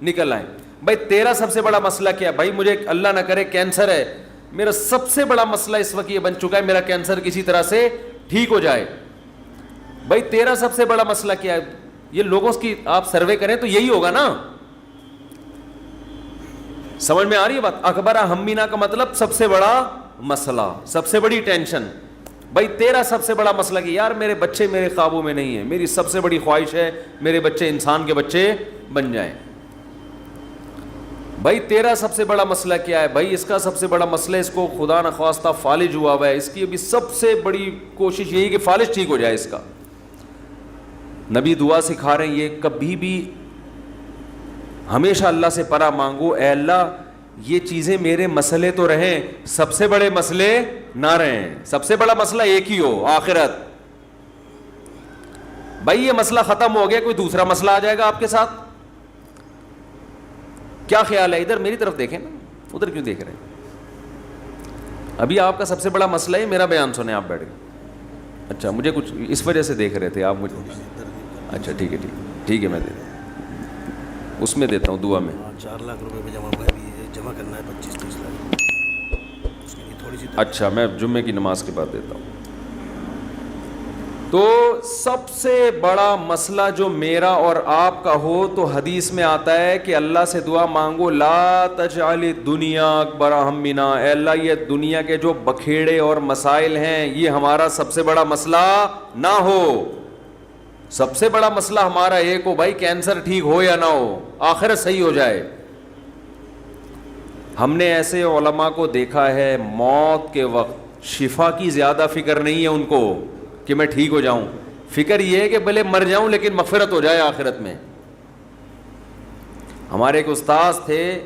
نکل آئیں. بھائی تیرا سب سے بڑا مسئلہ کیا ہے, بھائی مجھے اللہ نہ کرے کینسر ہے, میرا سب سے بڑا مسئلہ اس وقت یہ بن چکا ہے میرا کینسر کسی طرح سے ٹھیک ہو جائے. بھائی تیرا سب سے بڑا مسئلہ کیا ہے, یہ لوگوں کی آپ سروے کریں تو یہی ہوگا نا. سمجھ میں آ رہی ہے بات؟ اکبر ہمینا کا مطلب سب سے بڑا مسئلہ, سب سے بڑی ٹینشن. بھائی تیرا سب سے بڑا مسئلہ کہ یار میرے بچے میرے قابو میں نہیں ہیں, میری سب سے بڑی خواہش ہے میرے بچے انسان کے بچے بن جائیں. بھائی تیرا سب سے بڑا مسئلہ کیا ہے, بھائی اس کا سب سے بڑا مسئلہ اس کو خدا نخواستہ فالج ہوا ہوا ہے, اس کی ابھی سب سے بڑی کوشش یہی کہ فالج ٹھیک ہو جائے اس کا. نبی دعا سکھا رہے ہیں یہ کبھی بھی ہمیشہ اللہ سے پناہ مانگو, اے اللہ یہ چیزیں میرے مسئلے تو رہیں, سب سے بڑے مسئلے نہ رہیں. سب سے بڑا مسئلہ ایک ہی ہو, آخرت. بھائی یہ مسئلہ ختم ہو گیا, کوئی دوسرا مسئلہ آ جائے گا آپ کے ساتھ, کیا خیال ہے؟ ادھر میری طرف دیکھیں نا. ادھر کیوں دیکھ رہے ہیں؟ ابھی آپ کا سب سے بڑا مسئلہ ہے میرا بیان سنیں آپ بیٹھ گئے. اچھا مجھے کچھ اس وجہ سے دیکھ رہے تھے آپ مجھے. اچھا ٹھیک ہے ٹھیک ہے میں اس میں دیتا ہوں دعا میں. 4 لاکھ روپے جمع کرنا ہے 25-30 لاکھ. اچھا میں جمعے کی نماز کے بعد دیتا ہوں. تو سب سے بڑا مسئلہ جو میرا اور آپ کا ہو تو حدیث میں آتا ہے کہ اللہ سے دعا مانگو لا تجعل الدنیا اکبر ہمنا، اے اللہ یہ دنیا کے جو بکھیڑے اور مسائل ہیں یہ ہمارا سب سے بڑا مسئلہ نہ ہو. سب سے بڑا مسئلہ ہمارا ایک ہو بھائی، کینسر ٹھیک ہو یا نہ ہو، آخرت صحیح ہو جائے. ہم نے ایسے علماء کو دیکھا ہے موت کے وقت شفا کی زیادہ فکر نہیں ہے ان کو کہ میں ٹھیک ہو جاؤں، فکر یہ ہے کہ بھلے مر جاؤں لیکن مغفرت ہو جائے آخرت میں. ہمارے ایک استاذ تھے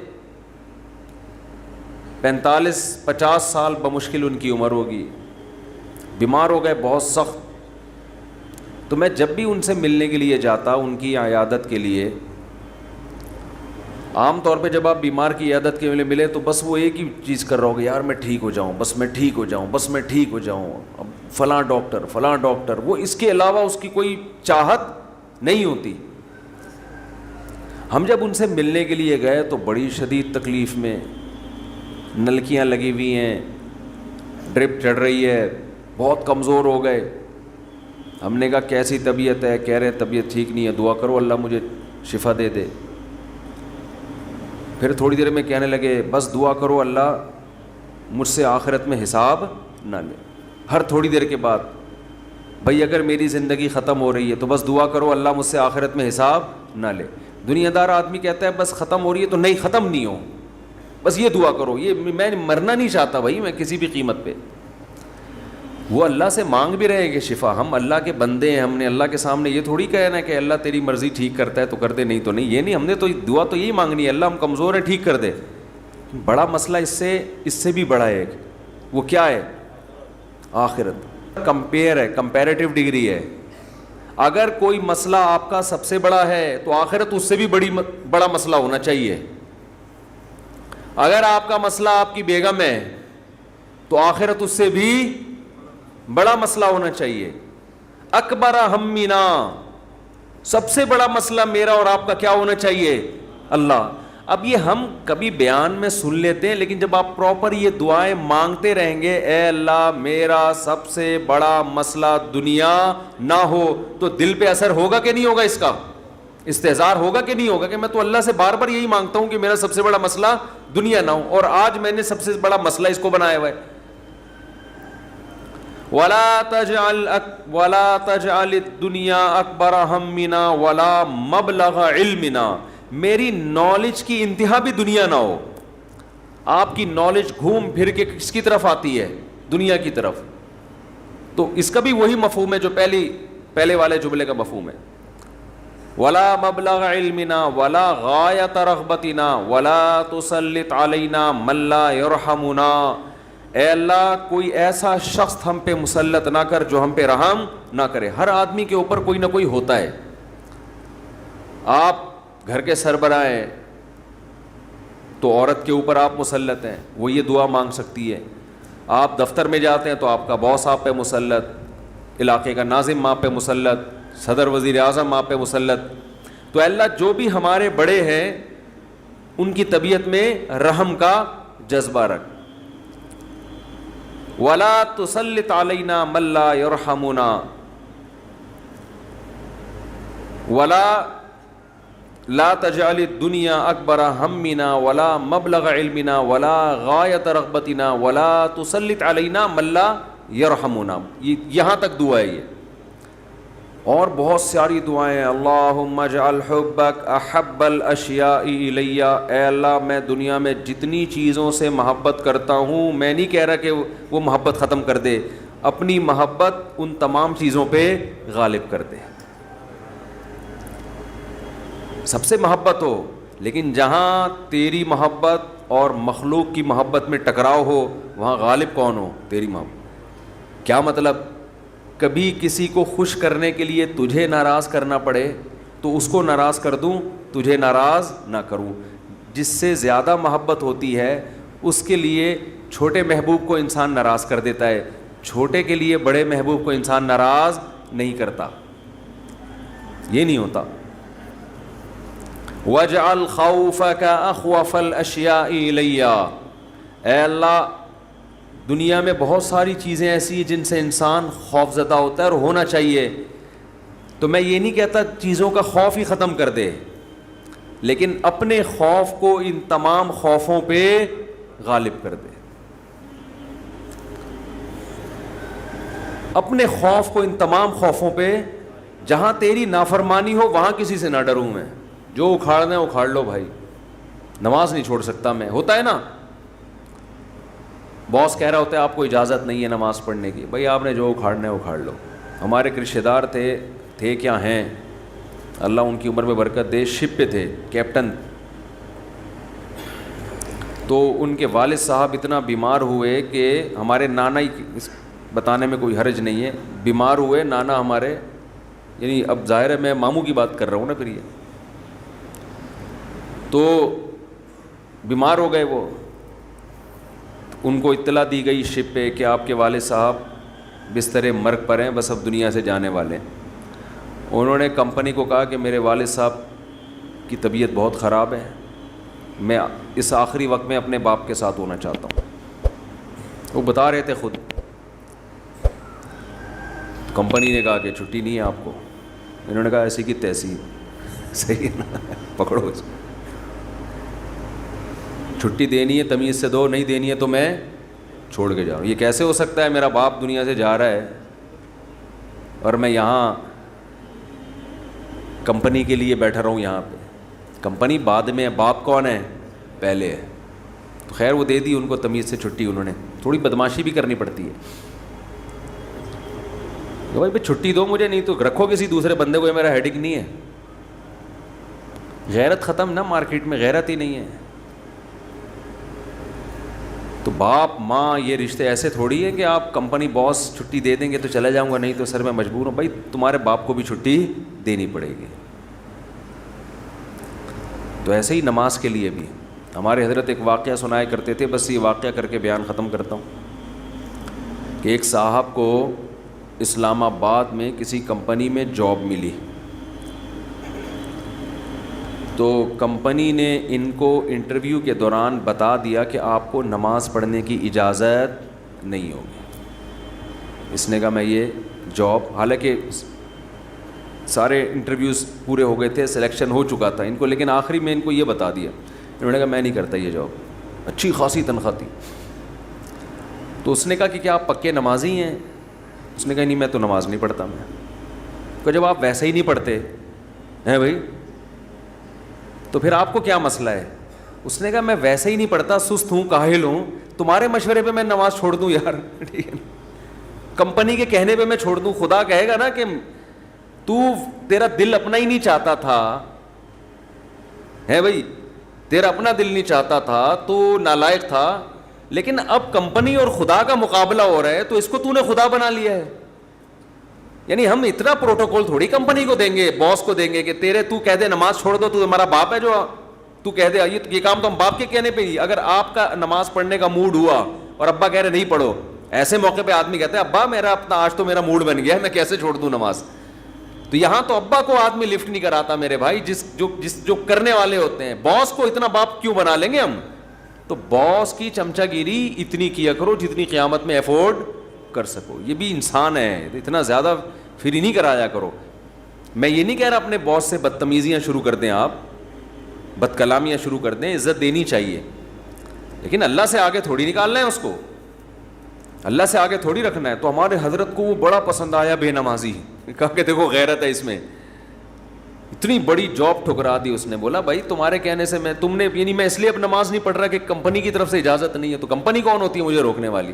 45-50 سال بمشکل ان کی عمر ہوگی، بیمار ہو گئے بہت سخت. تو میں جب بھی ان سے ملنے کے لیے جاتا ان کی عیادت کے لیے، عام طور پہ جب آپ بیمار کی عیادت کے لیے ملے تو بس وہ ایک ہی چیز کر رہا ہوگا، یار میں ٹھیک ہو جاؤں، بس میں ٹھیک ہو جاؤں، بس میں ٹھیک ہو جاؤں، اب فلاں ڈاکٹر، وہ اس کے علاوہ اس کی کوئی چاہت نہیں ہوتی. ہم جب ان سے ملنے کے لیے گئے تو بڑی شدید تکلیف میں، نلکیاں لگی ہوئی ہیں، ڈرپ چڑھ رہی ہے، بہت کمزور ہو گئے. ہم نے کہا کیسی طبیعت ہے؟ کہہ رہے طبیعت ٹھیک نہیں ہے، دعا کرو اللہ مجھے شفا دے دے. پھر تھوڑی دیر میں کہنے لگے بس دعا کرو اللہ مجھ سے آخرت میں حساب نہ لے. ہر تھوڑی دیر کے بعد بھائی اگر میری زندگی ختم ہو رہی ہے تو بس دعا کرو اللہ مجھ سے آخرت میں حساب نہ لے. دنیا دار آدمی کہتا ہے بس ختم ہو رہی ہے تو نہیں، ختم نہیں ہو، بس یہ دعا کرو، یہ میں مرنا نہیں چاہتا بھائی میں کسی بھی قیمت پہ. وہ اللہ سے مانگ بھی رہے ہیں کہ شفا، ہم اللہ کے بندے ہیں، ہم نے اللہ کے سامنے یہ تھوڑی کہنا ہے کہ اللہ تیری مرضی ٹھیک کرتا ہے تو کر دے، نہیں تو نہیں، یہ نہیں. ہم نے تو دعا تو یہی مانگنی ہے اللہ ہم کمزور ہیں ٹھیک کر دے. بڑا مسئلہ اس سے بھی بڑا ہے ایک، وہ کیا ہے؟ آخرت. کمپیئر ہے، کمپیریٹیو ڈگری ہے. اگر کوئی مسئلہ آپ کا سب سے بڑا ہے تو آخرت اس سے بھی بڑا مسئلہ ہونا چاہیے. اگر آپ کا مسئلہ آپ کی بیگم ہے تو آخرت اس سے بھی بڑا مسئلہ ہونا چاہیے. اکبر ہمنا، سب سے بڑا مسئلہ میرا اور آپ کا کیا ہونا چاہیے؟ اللہ. اب یہ ہم کبھی بیان میں سن لیتے ہیں لیکن جب آپ پراپر یہ دعائیں مانگتے رہیں گے اے اللہ میرا سب سے بڑا مسئلہ دنیا نہ ہو، تو دل پہ اثر ہوگا کہ نہیں ہوگا؟ اس کا استحضار ہوگا کہ نہیں ہوگا کہ میں تو اللہ سے بار بار یہی مانگتا ہوں کہ میرا سب سے بڑا مسئلہ دنیا نہ ہو، اور آج میں نے سب سے بڑا مسئلہ اس کو بنایا ہوا ہے. وَلَا تَجْعَلِ الدُّنْيَا أَكْبَرَ هَمِّنَا وَلَا مَبْلَغَ عِلْمِنَا، میری نالج کی انتہا بھی دنیا نہ ہو. آپ کی نالج گھوم پھر کے کس کی طرف آتی ہے؟ دنیا کی طرف. تو اس کا بھی وہی مفہوم ہے جو پہلے والے جملے کا مفہوم ہے. وَلَا مَبْلَغَ عِلْمِنَا وَلَا غَایَةَ رَغْبَتِنَا وَلَا تُسَلِّطْ عَلَيْنَا مَن لَّا يَرْحَمُنَا، اے اللہ کوئی ایسا شخص ہم پہ مسلط نہ کر جو ہم پہ رحم نہ کرے. ہر آدمی کے اوپر کوئی نہ کوئی ہوتا ہے. آپ گھر کے سربراہ ہیں تو عورت کے اوپر آپ مسلط ہیں، وہ یہ دعا مانگ سکتی ہے. آپ دفتر میں جاتے ہیں تو آپ کا باس آپ پہ مسلط، علاقے کا ناظم آپ پہ مسلط، صدر وزیر اعظم آپ پہ مسلط. تو اللہ جو بھی ہمارے بڑے ہیں ان کی طبیعت میں رحم کا جذبہ رکھ. وَلَا تُسَلِّطْ عَلَيْنَا مَن لَّا يَرْحَمُنَا لا تجعل الدنیا اکبر ہمنا ولا مبلغ علمنا ولا غایت رغبتنا ولا تسلط علینا من لا یرحمنا. یہاں تک دعا ہے یہ، اور بہت ساری دعائیں ہیں. اللہم اجعل حبک احب الاشیاء الی، اے اللہ میں دنیا میں جتنی چیزوں سے محبت کرتا ہوں، میں نہیں کہہ رہا کہ وہ محبت ختم کر دے، اپنی محبت ان تمام چیزوں پہ غالب کر دے. سب سے محبت ہو، لیکن جہاں تیری محبت اور مخلوق کی محبت میں ٹکراؤ ہو وہاں غالب کون ہو؟ تیری محبت. کیا مطلب؟ کبھی کسی کو خوش کرنے کے لیے تجھے ناراض کرنا پڑے تو اس کو ناراض کر دوں، تجھے ناراض نہ کروں. جس سے زیادہ محبت ہوتی ہے اس کے لیے چھوٹے محبوب کو انسان ناراض کر دیتا ہے, چھوٹے کے لیے بڑے محبوب کو انسان ناراض نہیں کرتا, یہ نہیں ہوتا. وَاجْعَلْ خَوْفَكَ أَخْوَفَ الْأَشْيَاءِ إِلَيَّ, اے اللہ دنیا میں بہت ساری چیزیں ایسی ہیں جن سے انسان خوف زدہ ہوتا ہے اور ہونا چاہیے, تو میں یہ نہیں کہتا چیزوں کا خوف ہی ختم کر دے, لیکن اپنے خوف کو ان تمام خوفوں پہ غالب کر دے, اپنے خوف کو ان تمام خوفوں پہ, جہاں تیری نافرمانی ہو وہاں کسی سے نہ ڈروں میں, جو اکھاڑنا ہے اکھاڑ لو بھائی, نماز نہیں چھوڑ سکتا میں. ہوتا ہے نا, باس کہہ رہا ہوتا ہے آپ کو اجازت نہیں ہے نماز پڑھنے کی, بھائی آپ نے جو اکھاڑنا ہے اکھاڑ لو. ہمارے ایک رشتہ دار تھے کیا ہیں, اللہ ان کی عمر میں برکت دے, شپ پہ تھے, کیپٹن. تو ان کے والد صاحب اتنا بیمار ہوئے کہ ہمارے نانا ہی, بتانے میں کوئی حرج نہیں ہے, بیمار ہوئے نانا ہمارے, یعنی اب ظاہر ہے میں ماموں کی بات کر رہا ہوں نا پھر, یہ تو بیمار ہو گئے وہ. ان کو اطلاع دی گئی شپ پہ کہ آپ کے والد صاحب بستر مرگ پر ہیں, بس اب دنیا سے جانے والے ہیں. انہوں نے کمپنی کو کہا کہ میرے والد صاحب کی طبیعت بہت خراب ہے, میں اس آخری وقت میں اپنے باپ کے ساتھ ہونا چاہتا ہوں. وہ بتا رہے تھے خود. کمپنی نے کہا کہ چھٹی نہیں ہے آپ کو. انہوں نے کہا ایسی کی تیسی, صحیح ہے نا, پکڑو اس کو, چھٹی دینی ہے تمیز سے دو, نہیں دینی ہے تو میں چھوڑ کے جاؤں. یہ کیسے ہو سکتا ہے, میرا باپ دنیا سے جا رہا ہے اور میں یہاں کمپنی کے لیے بیٹھا رہا ہوں یہاں پہ. کمپنی بعد میں ہے, باپ کون ہے, پہلے ہے. تو خیر وہ دے دی ان کو تمیز سے چھٹی. انہوں نے تھوڑی بدماشی بھی کرنی پڑتی ہے, بھائی چھٹی دو مجھے, نہیں تو رکھو کسی دوسرے بندے کو, یہ میرا ہیڈک نہیں ہے. غیرت ختم نا, مارکیٹ میں غیرت ہی نہیں ہے. تو باپ ماں یہ رشتے ایسے تھوڑی ہے کہ آپ کمپنی باس چھٹی دے دیں گے تو چلا جاؤں گا, نہیں تو سر میں مجبور ہوں. بھائی تمہارے باپ کو بھی چھٹی دینی پڑے گی. تو ایسے ہی نماز کے لیے بھی ہمارے حضرت ایک واقعہ سنایا کرتے تھے, بس یہ واقعہ کر کے بیان ختم کرتا ہوں, کہ ایک صاحب کو اسلام آباد میں کسی کمپنی میں جاب ملی. تو کمپنی نے ان کو انٹرویو کے دوران بتا دیا کہ آپ کو نماز پڑھنے کی اجازت نہیں ہوگی. اس نے کہا میں یہ جاب, حالانکہ سارے انٹرویوز پورے ہو گئے تھے, سلیکشن ہو چکا تھا ان کو, لیکن آخری میں ان کو یہ بتا دیا. انہوں نے کہا میں نہیں کرتا یہ جاب, اچھی خاصی تنخواہ تھی. تو اس نے کہا کہ کیا آپ پکے نمازی ہیں؟ اس نے کہا نہیں میں تو نماز نہیں پڑھتا. میں کہ جب آپ ویسے ہی نہیں پڑھتے ہیں بھائی تو پھر آپ کو کیا مسئلہ ہے؟ اس نے کہا میں ویسے ہی نہیں پڑھتا, سست ہوں, کاہل ہوں, تمہارے مشورے پہ میں نماز چھوڑ دوں یار, ٹھیک ہے, کمپنی کے کہنے پہ میں چھوڑ دوں. خدا کہے گا نا کہ تیرا دل اپنا ہی نہیں چاہتا تھا, ہے بھائی, تیرا اپنا دل نہیں چاہتا تھا, تو نالائق تھا, لیکن اب کمپنی اور خدا کا مقابلہ ہو رہا ہے تو اس کو تو نے خدا بنا لیا ہے. یعنی ہم اتنا پروٹوکول تھوڑی کمپنی کو دیں گے, باس کو دیں گے کہ تو کہہ دے نماز چھوڑ دو, تو ہمارا باپ ہے جو تو کہہ دے یہ کام تو ہم باپ کے کہنے پہ ہی. اگر آپ کا نماز پڑھنے کا موڈ ہوا اور ابا کہہ رہے نہیں پڑھو, ایسے موقع پہ آدمی کہتا ہے ابا میرا اپنا آج تو میرا موڈ بن گیا ہے, میں کیسے چھوڑ دوں نماز. تو یہاں تو ابا کو آدمی لفٹ نہیں کراتا میرے بھائی, جو کرنے والے ہوتے ہیں. باس کو اتنا باپ کیوں بنا لیں گے ہم؟ تو باس کی چمچہ گیری اتنی کیا کرو جتنی قیامت میں افورڈ کر سکو. یہ بھی انسان ہے, اتنا زیادہ فری نہیں کرایا کرو. میں یہ نہیں کہہ رہا اپنے باس سے بدتمیزیاں شروع کر دیں, آپ بد کلامیاں شروع کر دیں, عزت دینی چاہیے, لیکن اللہ سے آگے تھوڑی نکالنا ہے اس کو, اللہ سے آگے تھوڑی رکھنا ہے. تو ہمارے حضرت کو وہ بڑا پسند آیا بے نمازی, کہا کہ دیکھو غیرت ہے اس میں. اتنی بڑی جاب ٹھکرا دی. اس نے بولا بھائی تمہارے کہنے سے تم نے, یعنی میں اس لیے اب نماز نہیں پڑھ رہا کہ کمپنی کی طرف سے اجازت نہیں ہے. تو کمپنی کون ہوتی ہے مجھے روکنے والی؟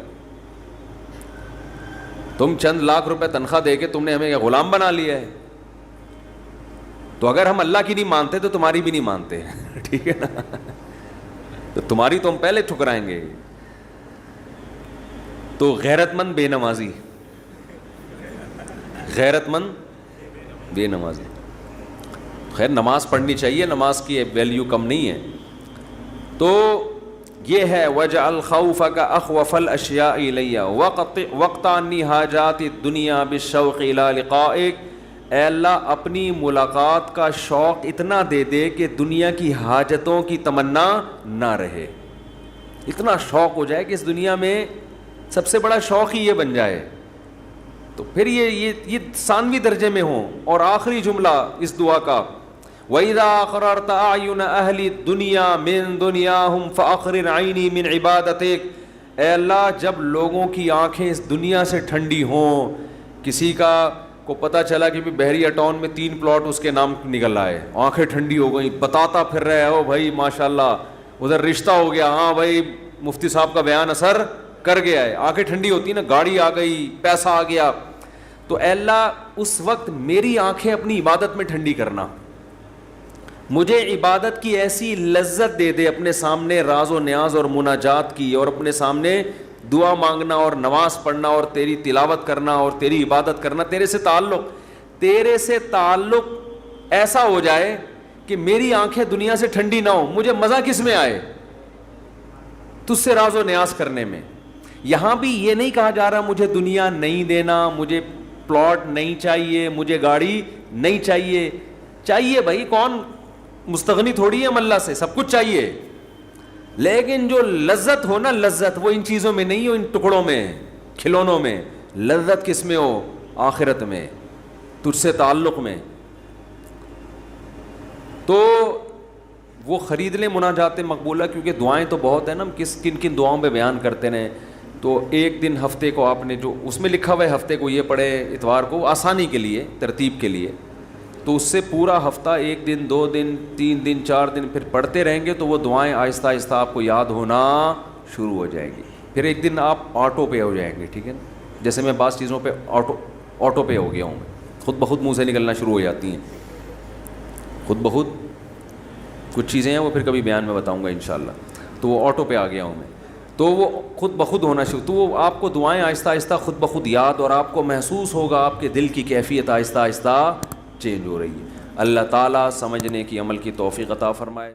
تم چند لاکھ روپے تنخواہ دے کے تم نے ہمیں غلام بنا لیا ہے. تو اگر ہم اللہ کی نہیں مانتے تو تمہاری بھی نہیں مانتے, ٹھیک ہے نا, تو تمہاری تو ہم پہلے ٹھکرائیں گے. تو غیرت مند بے نمازی, غیرت مند بے نمازی. خیر نماز پڑھنی چاہیے, نماز کی ویلیو کم نہیں ہے. تو یہ ہے وجعل خوفک اخوف الاشیاء الی وقت عنی حاجات الدنیا بالشوق الی لقائک، اے اللہ اپنی ملاقات کا شوق اتنا دے دے کہ دنیا کی حاجتوں کی تمنا نہ رہے، اتنا شوق ہو جائے کہ اس دنیا میں سب سے بڑا شوق ہی یہ بن جائے. تو پھر یہ ثانوی درجے میں ہوں. اور آخری جملہ اس دعا کا وَإِذَا أَقْرَرْتَ أَعْيُنَ أَهْلِ الدُّنْيَا مِن دُنْيَاهُمْ فَأَقْرِرْ عَيْنِي مِنْ عِبَادَتِكَ، اے اللہ جب لوگوں کی آنکھیں اس دنیا سے ٹھنڈی ہوں، کسی کا کو پتہ چلا کہ بحریہ ٹاؤن میں 3 پلاٹ اس کے نام نکل آئے، آنکھیں ٹھنڈی ہو گئیں، بتاتا پھر رہے ہو بھائی ماشاءاللہ ادھر رشتہ ہو گیا، ہاں بھائی مفتی صاحب کا بیان اثر کر گیا ہے، آنکھیں ٹھنڈی ہوتی نا، گاڑی آ گئی، پیسہ آ گیا. تو اے اللہ اس وقت میری آنکھیں اپنی عبادت میں ٹھنڈی کرنا، مجھے عبادت کی ایسی لذت دے دے، اپنے سامنے راز و نیاز اور مناجات کی، اور اپنے سامنے دعا مانگنا اور نماز پڑھنا اور تیری تلاوت کرنا اور تیری عبادت کرنا، تیرے سے تعلق ایسا ہو جائے کہ میری آنکھیں دنیا سے ٹھنڈی نہ ہو. مجھے مزہ کس میں آئے؟ تجھ سے راز و نیاز کرنے میں. یہاں بھی یہ نہیں کہا جا رہا مجھے دنیا نہیں دینا، مجھے پلاٹ نہیں چاہیے، مجھے گاڑی نہیں چاہیے. چاہیے بھائی، کون مستغنی تھوڑی ہے ہم اللہ سے، سب کچھ چاہیے، لیکن جو لذت ہو نا، لذت وہ ان چیزوں میں نہیں ہو، ان ٹکڑوں میں، کھلونوں میں. لذت کس میں ہو؟ آخرت میں، تجھ سے تعلق میں. تو وہ خرید لیں مناجات مقبولہ، کیونکہ دعائیں تو بہت ہیں نا، ہم کن کن دعاؤں پہ بیان کرتے رہیں. تو ایک دن ہفتے کو آپ نے جو اس میں لکھا ہوا ہے ہفتے کو یہ پڑھے، اتوار کو آسانی کے لیے، ترتیب کے لیے، تو اس سے پورا ہفتہ 1 دن 2 دن 3 دن 4 دن پھر پڑھتے رہیں گے تو وہ دعائیں آہستہ آہستہ آپ کو یاد ہونا شروع ہو جائیں گی. پھر ایک دن آپ آٹو پہ ہو جائیں گے. ٹھیک ہے نا، جیسے میں بعض چیزوں پہ آٹو پہ ہو گیا ہوں، خود بخود منہ سے نکلنا شروع ہو جاتی ہیں، خود بخود. کچھ چیزیں ہیں وہ پھر کبھی بیان میں بتاؤں گا انشاءاللہ. تو وہ آٹو پہ آ گیا ہوں میں، تو وہ خود بخود ہونا شروع، تو وہ آپ کو دعائیں آہستہ آہستہ خود بخود یاد، اور آپ کو محسوس ہوگا آپ کے دل کی کیفیت آہستہ آہستہ چینج ہو رہی ہے. اللہ تعالیٰ سمجھنے کی، عمل کی توفیق عطا فرمائے.